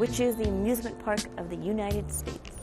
which is the amusement park of the United States.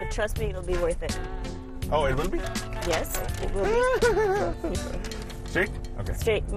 But trust me, it'll be worth it. Oh, it will be? Yes, it will be. Straight? Okay. Straight.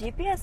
GPS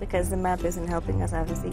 because the map isn't helping us obviously.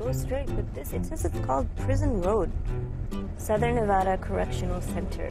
go straight, but this it says it's called Prison Road, Southern Nevada Correctional Center.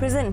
prison.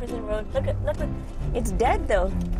Prison Road. Look, it's dead though.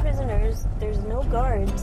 prisoners, there's no guards.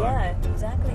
Yeah, exactly.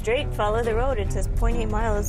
Straight, follow the road. It says 0.8 miles.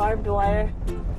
barbed wire.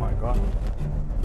My God.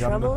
trouble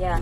Yeah.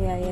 Yeah.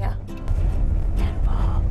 Yeah. Drunk.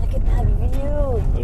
Look at that view.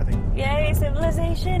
I think. Yay, civilization.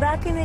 back in the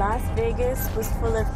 Las Vegas was full of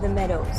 the meadows.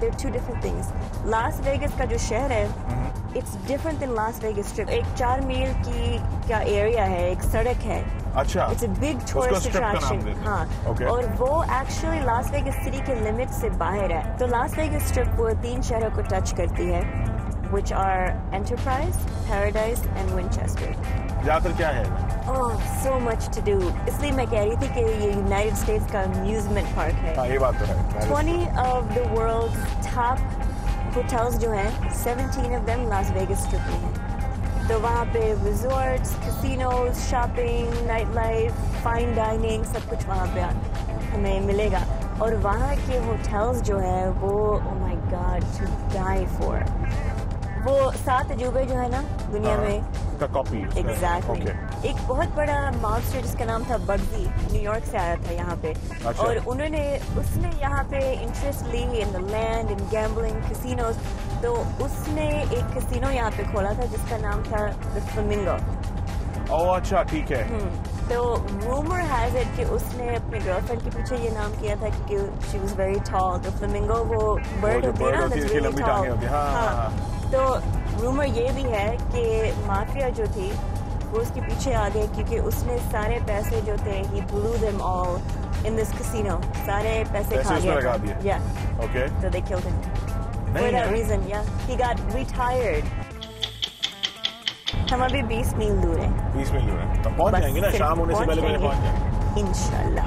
they're two different things. Las Vegas کا جو شہر ہے it's different than Las Vegas Strip. ایک 4 میل کی کیا area ہے, ایک سڑک ہے. اچھا, it's a big tourist attraction. ہاں, اور وہ ایکچولی لاس ویگس سٹی کے لمٹ سے باہر ہے. تو لاس ویگس اسٹرپ وہ 3 شہروں کو ٹچ کرتی ہے, which are Enterprise, Paradise and Winchester. جا کر کیا ہے؟ Oh, so much to do. اس لیے میں کہہ رہی تھی کہ یہ یونائٹڈ اسٹیٹس کا امیوزمنٹ پارک ہے. ہاں, یہ بات تو ہے. 20 of the world's top hotels جو ہیں 17 of them Las Vegas Strip میں ہیں. تو وہاں پہ resorts, casinos, shopping, night life, fine dining, سب کچھ وہاں پہ ہمیں ملے گا. اور وہاں کے ہوٹلز جو ہیں وہ oh my god to die for. وہ 7 عجوبے جو ہے نا دنیا میں کاپی. ایگزیکٹلی. ایک بہت بڑا ماسٹر جس کا نام تھا بگزی, نیو یارک سے آیا تھا یہاں پہ, اور اس نے یہاں پہ انٹرسٹ لی ان دا لینڈ, ان گیمبلنگ, کسینوز. تو اس نے ایک کسینو یہاں پہ کھولا تھا جس کا نام تھا دا فلمنگو. اوہ اچھا, ٹھیک ہے. تو رومر ہیز اٹ کہ اس نے اپنے گرل فرینڈ کے پیچھے یہ نام کیا تھا کیونکہ شی واز ویری ٹال. تو فلمنگو وہ برڈ ہوتی ہے نا, دیٹس ریلی ٹال. ہاں, تو رومر یہ بھی ہے کہ مافیا جو تھی وہ اس کے پیچھے آ گئے کیونکہ اس نے سارے پیسے جو تھے he blew them all in this casino. سارے پیسے کھا گیا. Yeah. Okay. So they killed him. For that reason, yeah. He got retired. ہم ابھی 20 میل دور ہیں. 20 میل دور ہیں. تو پہنچ جائیں گے نا, شام ہونے سے پہلے پہنچ جائیں گے انشاءاللہ.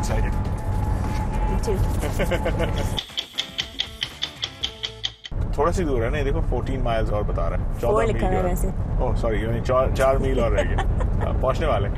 excited. Me too. تھوڑا سی دور ہے نا, دیکھو 14 مائلز اور بتا رہا ہے. 4 لکھا ہے ویسے. اوہ سوری, 4 میل اور رہ گئے پہنچنے والے.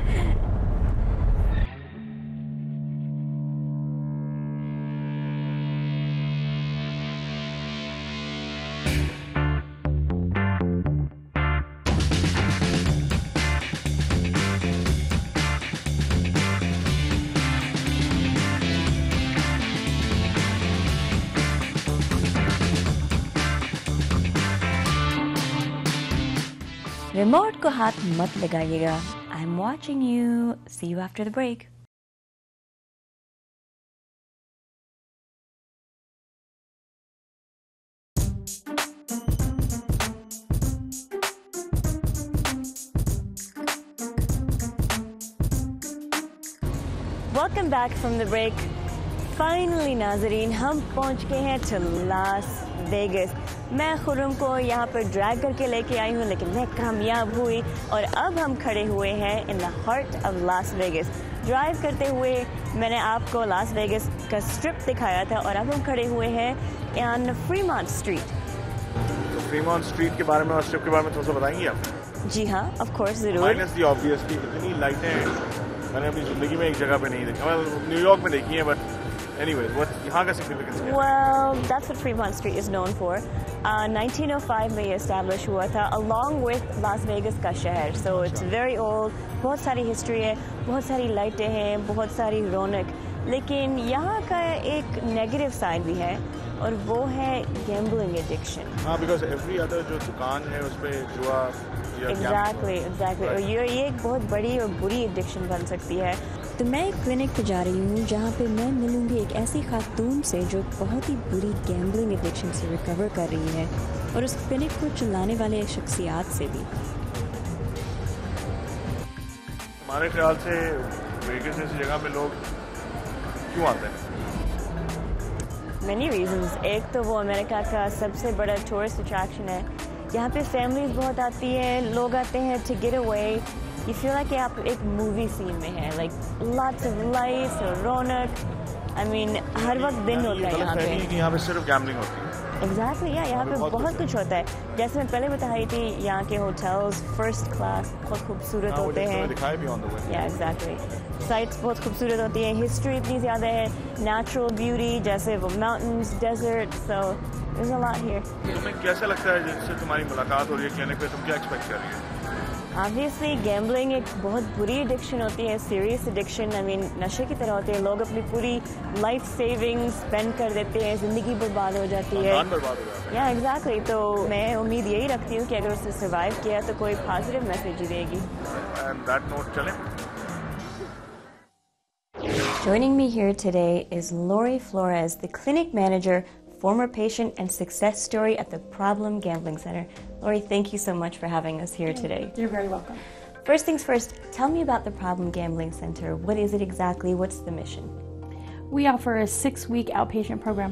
ریموٹ کو ہاتھ مت لگائیے گا. I am watching you. See you after the break. Welcome back from the break. Finally ناظرین, ہم پہنچ گئے ہیں ٹو لاس ویگس. میں خرم کو یہاں پر ڈریگ کر کے لے کے آئی ہوں, لیکن میں کامیاب ہوئی, اور اب ہم کھڑے ہوئے ہیں in the heart of Las Vegas. Drive کرتے ہوئے میں نے آپ کو لاس ویگس کا اسٹرپ دکھایا تھا, اور اب ہم کھڑے ہوئے ہیں آن فریمونٹ اسٹریٹ. فریمونٹ اسٹریٹ کے بارے میں اور اسٹرپ کے بارے میں تھوڑا سا بتائیں گے آپ؟ جی ہاں, آف کورس, ضرور. مائنس دی آبویسلی اتنی لائٹیں میں نے اپنی زندگی میں ایک جگہ پہ نہیں دیکھی. میں نیو یارک میں دیکھی ہیں, بٹ anyways, یہاں کا significance کیا ہے؟ Well, that's what Fremont Street is known for. 1905 میں یہ اسٹیبلش ہوا تھا along with Las Vegas کا شہر. So it's very old. بہت ساری ہسٹری ہے, بہت ساری لائٹیں ہیں, بہت ساری رونق. لیکن یہاں کا ایک نیگیٹو سائڈ بھی ہے, اور وہ ہے گیمبلنگ ایڈکشن. ہاں, بیکاز ایوری ادر جو دکان ہے اس پہ جوا. ایگزیکٹلی. اور یہ ایک بہت بڑی اور بری ایڈکشن بن سکتی ہے. تو میں ایک کلینک پہ جا رہی ہوں جہاں پہ میں ملوں گی ایک ایسی خاتون سے جو بہت ہی بری گیمبلنگ ایڈکشن سے ریکور کر رہی ہے, اور اس کلینک کو چلانے والے شخصیات سے بھی. ہمارے خیال سے ویگس جیسی جگہ پہ لوگ کیوں آتے ہیں؟ Many reasons. ایک تو وہ امریکہ کا سب سے بڑا ٹورسٹ اٹریکشن ہے. یہاں پہ فیملیز بہت آتی ہیں, لوگ آتے ہیں to get away. You feel like کہ آپ ایک مووی سین میں ہیں, like lots of lights اور رونق. I mean ہر وقت دن ہوتا ہے یہاں پہ. یہاں پہ صرف گیمبلنگ ہوتی ہے. Exactly, yeah, یہاں پہ بہت کچھ ہوتا ہے. جیسے میں پہلے بتا رہی تھی, یہاں کے ہوٹلز فرسٹ کلاس بہت خوبصورت ہوتے ہیں. Yeah, exactly. سائٹس بہت خوبصورت ہوتی ہیں, ہسٹری اتنی زیادہ ہے, نیچرل بیوٹی جیسے وہ mountains, desert. So there's a lot here. تمہیں کیسا لگتا ہے جس سے تمہاری ملاقات ہو رہی ہے کلینک پہ, تم کیا ایکسپیکٹ کر رہی ہیں؟ Obviously گیمبلنگ ایک بہت بری ایڈکشن ہوتی ہے, سیریس ایڈکشن. I mean نشے کی طرح ہوتی ہے. لوگ اپنی پوری لائف سیونگ اسپینڈ کر دیتے ہیں, زندگی برباد ہو جاتی ہے. یا ایگزیکٹلی. تو میں امید یہی رکھتی ہوں کہ اگر اس نے سروائیو کیا تو کوئی پازیٹیو میسج ہی دے گی. And that note چلیں. Joining me here today is Lori Flores, the clinic manager, former patient and success story at the Problem Gambling Center. Lori, thank you so much for having us here today. You're very welcome. First things first, tell me about the Problem Gambling Center. What is it exactly? What's the mission? We offer a 6-week outpatient program.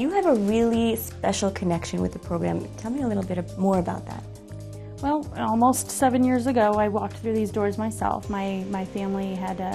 You have a really special connection with the program. Tell me a little bit more about that. Well, almost 7 years ago, I walked through these doors myself. My family had a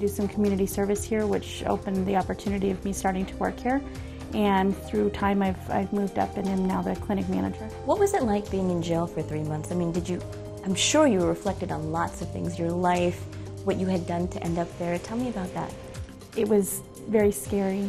do some community service here, which opened the opportunity of me starting to work here. And through time, I've moved up and am now the clinic manager. What was it like being in jail for 3 months? I mean, I'm sure you reflected on lots of things, your life, what you had done to end up there. Tell me about that. It was very scary.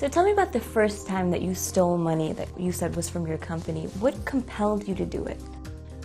So tell me about the first time that you stole money that you said was from your company. What compelled you to do it?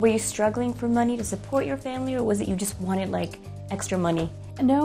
Were you struggling for money to support your family, or was it you just wanted like extra money? No.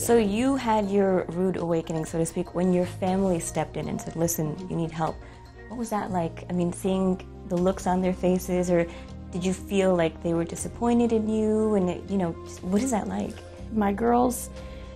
So you had your rude awakening, so to speak, when your family stepped in and said, "Listen, you need help." What was that like? I mean, seeing the looks on their faces, or did you feel like they were disappointed in you? And what is that like? My girls,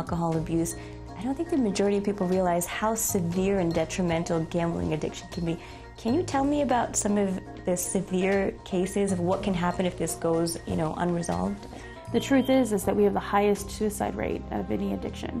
alcohol abuse. I don't think the majority of people realize how severe and detrimental gambling addiction can be. Can you tell me about some of the severe cases of what can happen if this goes, unresolved? The truth is that we have the highest suicide rate of any addiction.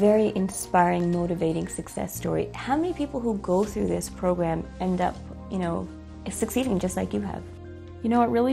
very inspiring, motivating success story. How many people who go through this program end up, succeeding just like you have? It really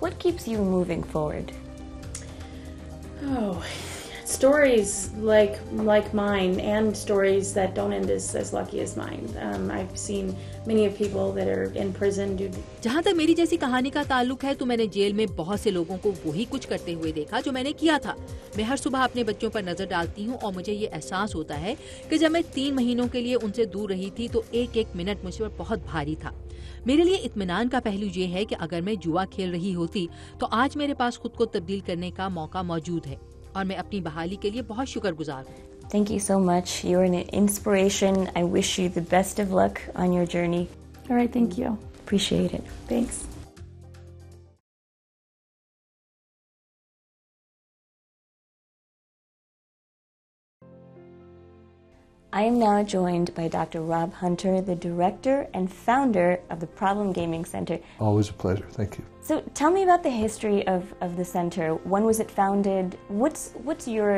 What keeps you moving forward? Oh, stories like mine and stories that don't end as lucky as mine. I've seen many of people that are in prison due to... جہاں تک میری جیسی کہانی کا تعلق ہے تو میں نے جیل میں بہت سے لوگوں کو وہی کچھ کرتے ہوئے دیکھا جو میں نے کیا تھا. میں ہر صبح اپنے بچوں پر نظر ڈالتی ہوں اور مجھے یہ احساس ہوتا ہے کہ جب میں 3 مہینوں کے لیے ان سے دور رہی تھی تو ایک ایک منٹ مجھ پر بہت بھاری تھا. میرے لیے اطمینان کا پہلو یہ ہے کہ اگر میں جوا کھیل رہی ہوتی تو آج میرے پاس خود کو تبدیل کرنے کا موقع موجود ہے اور میں اپنی بحالی کے لیے بہت شکر گزار ہوں. Thank you so much. You're an inspiration. I wish you the best of luck on your journey. All right, thank you. Appreciate it. Thanks. I am now joined by Dr. Rob Hunter, the director and founder of the Problem Gaming Center. Always a pleasure. Thank you. So tell me about the history of the center. When was it founded? What's your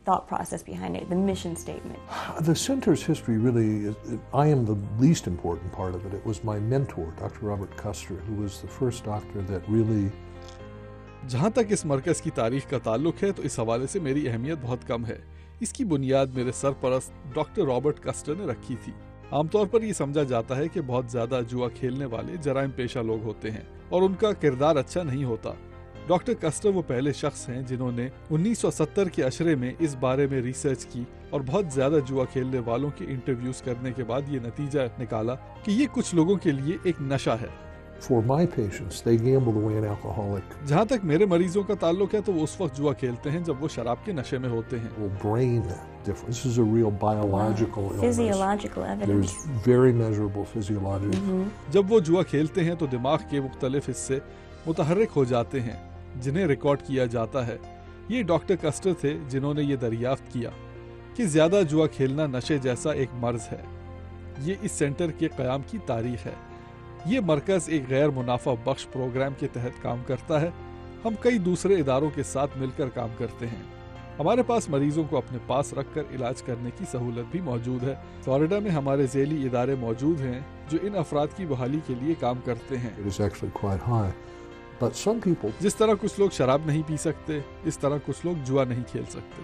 thought process behind it, the mission statement? The center's history really is, I am the least important part of it. It was my mentor, Dr. Robert Custer, who was the first doctor that really... جہاں تک اس مرکز کی تاریخ کا تعلق ہے تو اس حوالے سے میری اہمیت بہت کم ہے. اس کی بنیاد میرے سرپرست ڈاکٹر رابرٹ کسٹر نے رکھی تھی. عام طور پر یہ سمجھا جاتا ہے کہ بہت زیادہ جوا کھیلنے والے جرائم پیشہ لوگ ہوتے ہیں اور ان کا کردار اچھا نہیں ہوتا. ڈاکٹر کسٹر وہ پہلے شخص ہیں جنہوں نے 1970 کے عشرے میں اس بارے میں ریسرچ کی اور بہت زیادہ جوا کھیلنے والوں کے انٹرویوز کرنے کے بعد یہ نتیجہ نکالا کہ یہ کچھ لوگوں کے لیے ایک نشہ ہے. For my patients, they gamble away an alcoholic. جہاں تک میرے مریضوں کا تعلق ہے تو وہ اس وقت جوا کھیلتے ہیں جب وہ شراب کے نشے میں ہوتے ہیں. Brain difference. This is a real biological illness. Physiological evidence. There's very measurable physiological. جب وہ جوا کھیلتے ہیں تو دماغ کے مختلف حصے متحرک ہو جاتے ہیں جنہیں ریکارڈ کیا جاتا ہے. یہ ڈاکٹر کسٹر تھے جنہوں نے یہ دریافت کیا کہ زیادہ جوا کھیلنا نشے جیسا ایک مرض ہے. یہ اس سینٹر کے قیام کی تاریخ ہے. یہ مرکز ایک غیر منافع بخش پروگرام کے تحت کام کرتا ہے. ہم کئی دوسرے اداروں کے ساتھ مل کر کام کرتے ہیں. ہمارے پاس مریضوں کو اپنے پاس رکھ کر علاج کرنے کی سہولت بھی موجود ہے. فلوریڈا میں ہمارے ذیلی ادارے موجود ہیں جو ان افراد کی بحالی کے لیے کام کرتے ہیں. It is actually quite high. But some people... جس طرح کچھ لوگ شراب نہیں پی سکتے اس طرح کچھ لوگ جوا نہیں کھیل سکتے.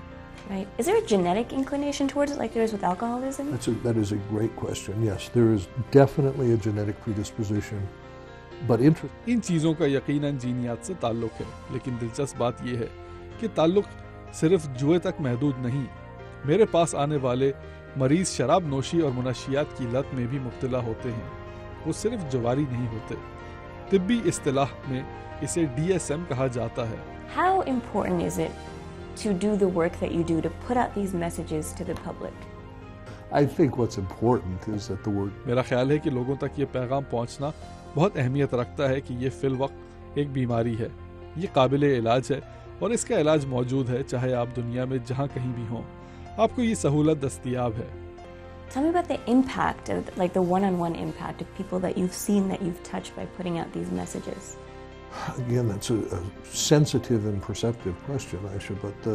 Right. Is there a genetic inclination towards it like there is with alcoholism? That is a great question. Yes, there is definitely a genetic predisposition. But ان چیزوں کا یقیناً جینیات سے تعلق ہے لیکن دلچسپ بات یہ ہے کہ تعلق صرف جوئے تک محدود نہیں. میرے پاس آنے والے مریض شراب نوشی اور منشیات کی لت میں بھی مبتلا ہوتے ہیں. وہ صرف جواری نہیں ہوتے. طبی اصطلاح میں اسے DSM کہا جاتا ہے. How important is it to do the work that you do to put out these messages to the public? I think what's important is that the word... میرا خیال ہے کہ لوگوں تک یہ پیغام پہنچنا بہت اہمیت رکھتا ہے کہ یہ فی الوقت ایک بیماری ہے. یہ قابل علاج ہے اور اس کا علاج موجود ہے چاہے آپ دنیا میں جہاں کہیں بھی ہوں. آپ کو یہ سہولت دستیاب ہے. Tell me about the impact of, like the one-on-one impact of people that you've seen, that you've touched by putting out these messages. Again, that's a sensitive and perceptive question, Aisha, but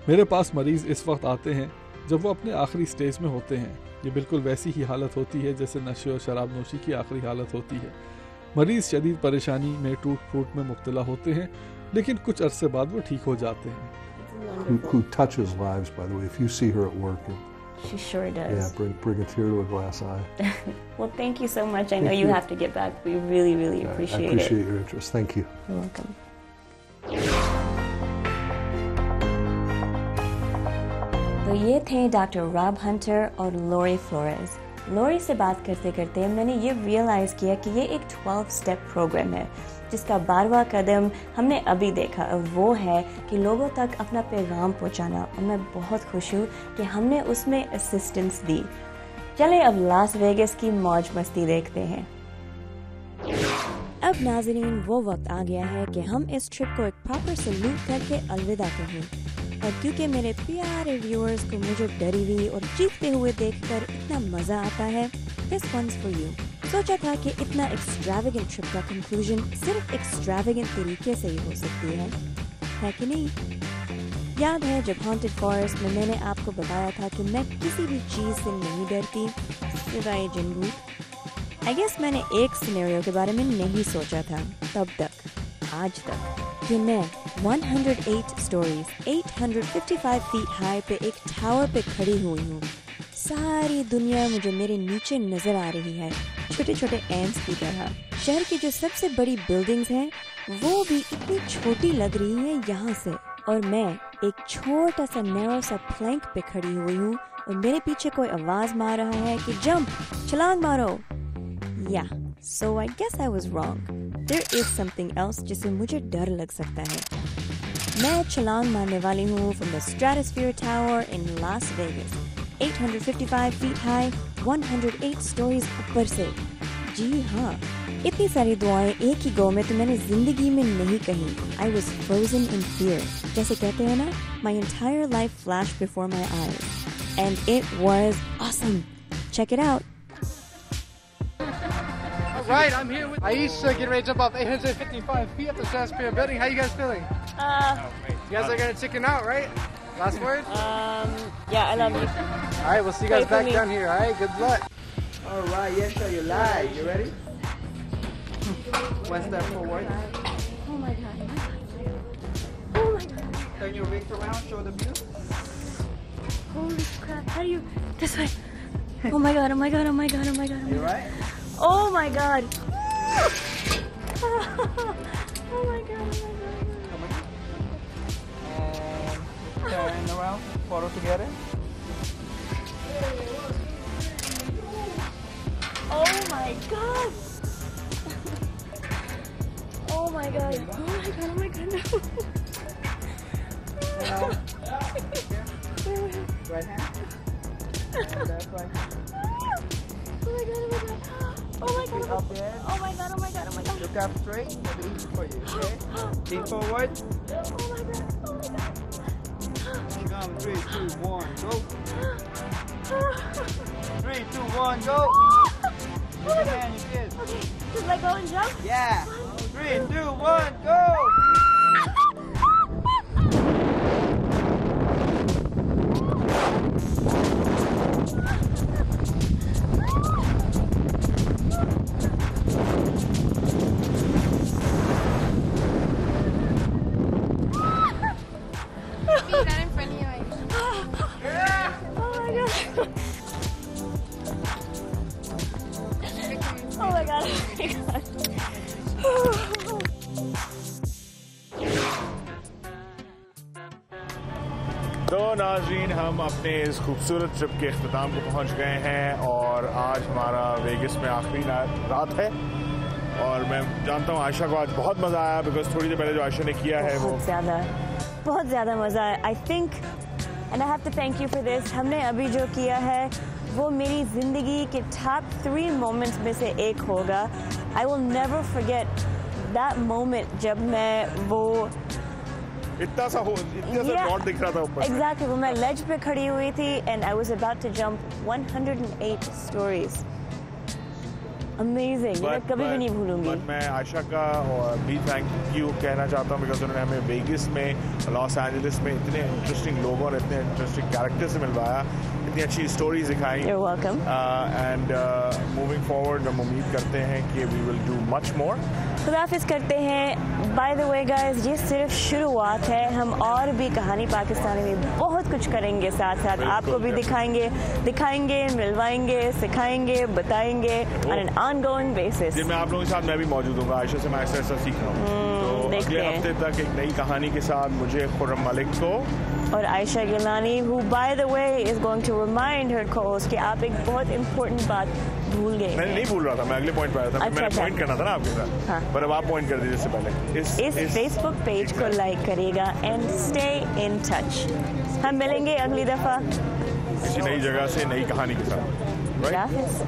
میرے پاس مریض اس وقت آتے ہیں جب وہ اپنے آخری stage میں ہوتے ہیں. یہ بالکل ویسی ہی حالت ہوتی ہے جیسے نشے اور شراب نوشی کی آخری حالت ہوتی ہے. مریض شدید پریشانی میں ٹوٹ پھوٹ میں مبتلا ہوتے ہیں لیکن کچھ عرصے بعد وہ ٹھیک ہو جاتے ہیں. who touches lives, by the way. If you see her at work, she sure does. Yeah, bring a tear to a glass eye. Well, thank you so much. I know you have to get back. We really, really appreciate it. I appreciate your interest. Thank you. You're welcome. تو یہ تھے doctor راب Hunter اور لوری floors. لوری سے بات کرتے کرتے میں نے یہ ریئلائز کیا کہ یہ ایک 12 اسٹیپ پروگرام ہے جس کا 12واں قدم ہم نے ابھی دیکھا. وہ ہے کہ لوگوں تک اپنا پیغام پہنچانا اور میں بہت خوش ہوں کہ ہم نے اس میں اسسٹنس دی. چلیں اب لاس ویگس کی موج مستی دیکھتے ہیں. اب ناظرین وہ وقت آ گیا ہے کہ ہم اس ٹرپ کو ایک پراپر سلوٹ کر کے الوداع کہیں. اور کیونکہ میرے پیارے ویورز کو مجھے ڈری ہوئی اور چیختے ہوئے دیکھ کر اتنا مزہ آتا ہے, this one's for you. سوچا تھا کہ اتنا ایکسٹراویگنٹ ٹرپ کا کنکلوژن صرف ایکسٹراویگنٹ طریقے سے ہی ہو سکتی ہے کہ نہیں؟ یاد ہے جب ہانٹڈ فارسٹ میں نے آپ کو بتایا تھا کہ میں کسی بھی چیز سے نہیں ڈرتی سوائے جن بھوت. آئی گیس میں نے ایک سینیریو کے بارے میں نہیں سوچا تھا تب تک. آج تک کہ میں 108 سٹوریز 855 فیٹ ہائی پہ ایک ٹاور پہ کھڑی ہوئی ہوں. ساری دنیا مجھے میرے نیچے نظر آ رہی ہے, چھوٹے چھوٹے اینٹس کی طرح. شہر کی جو سب سے بڑی بلڈنگز ہیں وہ بھی اتنی چھوٹی لگ رہی ہیں یہاں سے, اور میں ایک چھوٹا سا نیرو سا پلینک پہ کھڑی ہوئی ہوں اور میرے پیچھے کوئی آواز مار رہا ہے کہ جمپ, چھلانگ مارو. Yeah, so I guess I was wrong. There is something else جسے مجھے ڈر لگ سکتا ہے. میں چھلانگ مارنے والی ہوں from the Stratosphere Tower in Las Vegas. 855 feet high, 108 stories اوپر سے. جی ہاں, اتنی ساری دعائیں ایک ہی گو میں تو میں نے زندگی میں نہیں کہی. I was frozen in fear. جیسے کہتے ہیں نا, my entire life flashed before my eyes. And it was awesome. Check it out. All right, I'm here with Aisha, getting ready to jump off 855 feet up the Stratosphere building. How you guys feeling? You guys are going to chicken out, right? Last word? Yeah, I love you. All right, we'll see you guys back down here, all right? Good luck. All right, yes, sir, you're live. You ready? One step forward. Oh my God. Oh my God. Turn your wings around, show the view. Holy crap. How do you... This way. Oh my God, oh my God, oh my God, oh my God. You right? Oh my God. Oh my God, oh my God. Turn around, photo together. Oh my God. Oh my God. Oh my God, oh my God, no. Right hand. Left, right hand. Oh my God, oh my God. Oh my God, Up there. oh my God, oh my God, oh my God. Look up straight. It'll be easy for you, okay? Lean forward. Oh my God, oh my God. Come, 3, 2, 1, go. 3, 2, 1, go. Oh my God. Man, you did. Okay, just let go and jump. Yeah. 3, 2, 1, go. Oh my God, oh my God. تو ناظرین, ہم اپنے اس خوبصورت trip کے اختتام کو پہنچ گئے ہیں اور آج ہمارا ویگس میں آخری رات ہے, اور میں جانتا ہوں عائشہ کو آج بہت مزہ آیا, بیکاز تھوڑی دیر پہلے جو عائشہ نے کیا ہے وہ بہت زیادہ مزہ آیا. I think and I have to thank you for this. ہم نے ابھی جو کیا ہے وہ میری زندگی کے ٹاپ 3 مومنٹس میں سے ایک ہوگا. I will never forget that moment جب میں وہ اتنا سا روڈ دکھ رہا تھا اوپر. ایگزیکٹلی, وہ میں لیج پہ کھڑی ہوئی تھی and I was about to jump 108 storeys. Amazing, میں کبھی بھی نہیں بھولوں گی. میں عائشہ کا بھی تھینک یو کہنا چاہتا ہوں, بیکاز انہوں نے ہمیں ویگس میں, لاس اینجلس میں اتنے انٹرسٹنگ لوگوں اور اتنے انٹرسٹنگ کیریکٹر سے ملوایا, اتنی اچھی اسٹوریز دکھائیں. You're welcome. And moving forward ہم امید کرتے ہیں کہ وی ول ڈو مچ مور. خداحافظ کرتے ہیں. بائی دا وے گائز, یہ صرف شروعات ہے. ہم اور بھی کہانی پاکستانی میں بہت کچھ کریں گے, ساتھ ساتھ آپ کو بھی دکھائیں گے, ملوائیں گے, سکھائیں گے, بتائیں گے آن این آن گوئنگ بیسس. جن میں آپ لوگوں کے ساتھ میں بھی موجود ہوں گا. عائشہ سے میں ایسا ایسا سیکھ رہا ہوں. تو اگلے ہفتے تک ایک نئی کہانی کے ساتھ مجھے, خرم ملک کو اور عائشہ Gilani, who by the way is going to remind her co-host کہ آپ ایک بہت امپورٹنٹ بات بھول گئے. میں نہیں بھول رہا تھا, میں اگلے پوائنٹ پہ آیا تھا. میں نے پوائنٹ کرنا تھا نا آپ کے ساتھ, پر اب آپ پوائنٹ کر دیجیے اس سے پہلے. اس فیس بک پیج کو لائک کرے گا اینڈ اسٹے ان ٹچ. ہم ملیں گے اگلی دفعہ کسی نئی جگہ سے نئی کہانی کے ساتھ. اللہ حافظ.